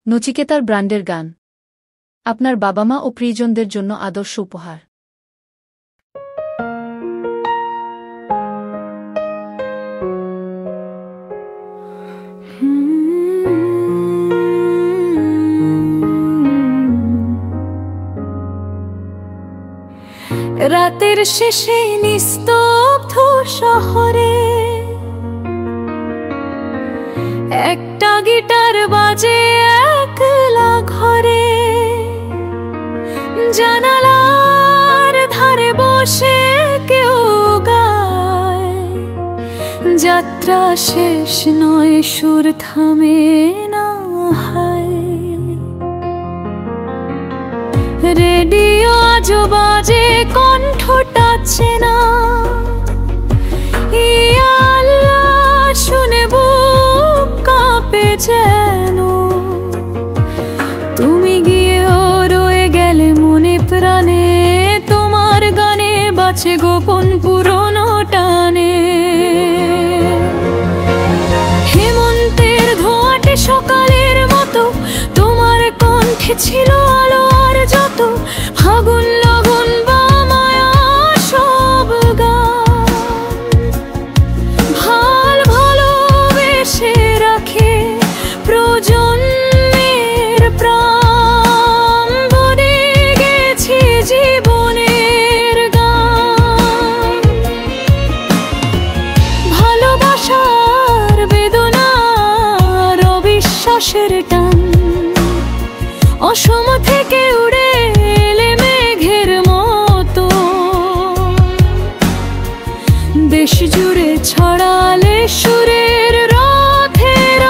নচিকেতার ব্র্যান্ডের গান আপনার বাবা মা ও প্রিয়জনদের জন্য আদর্শ উপহার। রাতের শেষে নিস্তব্ধ শহরে একটা গিটার বাজে একলা ঘরে, জানালার ধারে বসে কেউ গায়, যাত্রা শেষ নয় সুর থামে না হায়। রেডিও আজও বাজে কণ্ঠটা চেনা, ইয়া আল্লাহ শুনে বুক কাঁপে যেন। তুমি গিয়েও রয়ে গেলে মনে প্রাণে, তোমার গানে বাঁচে গোপন পুরনো টানে। হেমন্তের ধোঁয়াটে সকালের মতো তোমার কণ্ঠে ছিল আলো, আর যত ফাগুন লগন বা মায়া সব গান ভালোবেসে রাখে প্রজন্মের প্রাণ। বনে গেছি জীবনের গান, ভালোবাসার বেদনার অবিশ্বাসের টান। অসম থেকে উড়ে এলে মেঘের মতো, দেশ জুড়ে ছড়ালে সুরের রথের।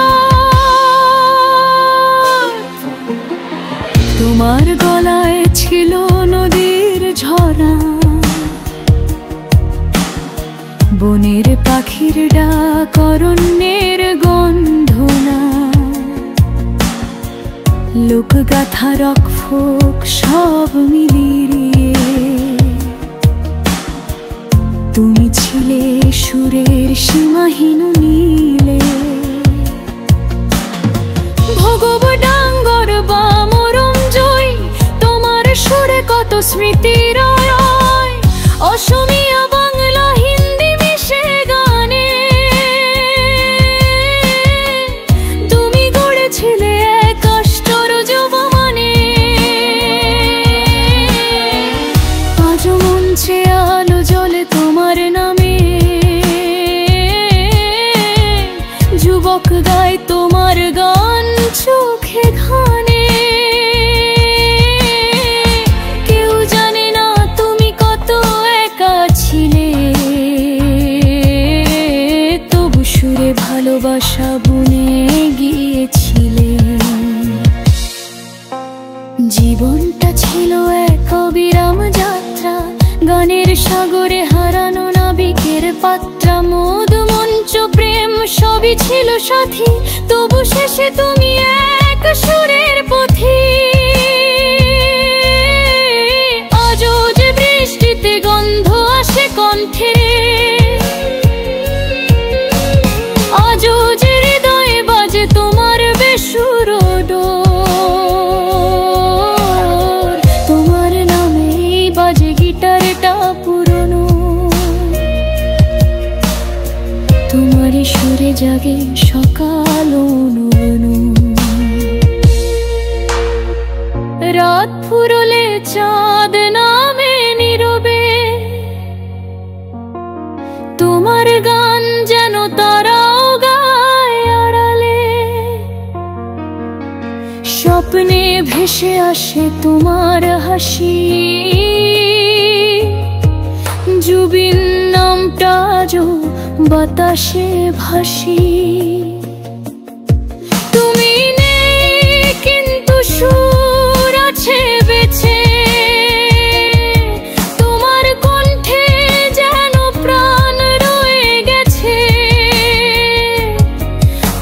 তোমার গলায় ছিল নদীর ঝরা, বনের পাখির ডাক, অরণ্যের গন্ধনা। লোকগাথা রক ফোক সব মিলিয়ে তুমি ছিলে সুরের সীমাহীন নীলে। ভগব ডাঙ্গর বা মরম জয়, তোমার সুরে কত স্মৃতি রয়। অসমীয়া বাংলা হিন্দি মিশে গানে তুমি গড়েছিলে এক আশ্চর্য মানে। আজও মঞ্চে আলো জ্বলে তোমার নামে, যুবক গায় তোমার গান চোখে ঘানে। কেউ জানে না তুমি কত একা ছিলে, তবু সুরে ভালোবাসা বুনে গিয়েছিলে। জীবনটা ছিল এক অবিরাম যাত্রা, গানের সাগরে হারানো নাবিকের পাত্রা। মধু মঞ্চ প্রেম সবই ছিল সাথী, তবু শেষে তুমি এক সুরের পথি। আজও যে বৃষ্টিতে গন্ধ আসে কণ্ঠে, আজও যে হৃদয়ে বাজে তোমার বেসুর ডোর। তোমার নামেই বাজে গিটারটা পুরনো, তোমারই সুরে জাগে সকাল অনুরণু। রাত ফুরলে চাঁদ নামে নীরবে, তোমার গান যেন তারাও গায় আড়ালে। স্বপ্নে ভেসে আসে তোমার হাসি, জুবিন নামটা আজও বাতাসে ভাসি। তুমি নেই কিন্তু সুর আছে বেঁচে, তোমার কণ্ঠে যেন প্রাণ রয়ে গেছে।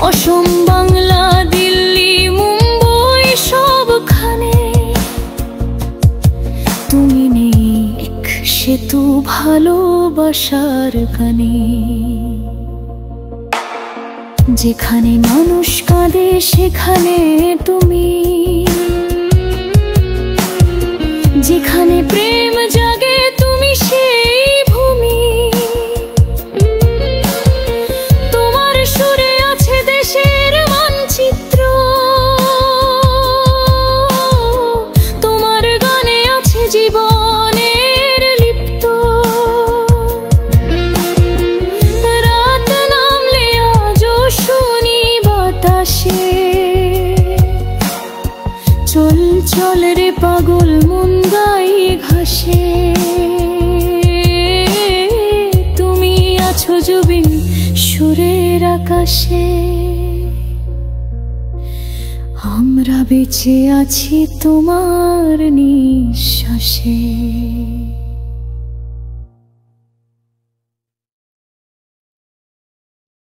অসম বাংলা দিল্লি মুম্বই সবখানে তুমি নেই, এক সেতু ভালোবাসার গানে। যেখানে মানুষ কাঁদে সেখানে তুমি আসে, আমরা বেঁচে আছি তোমার নিঃশ্বাসে।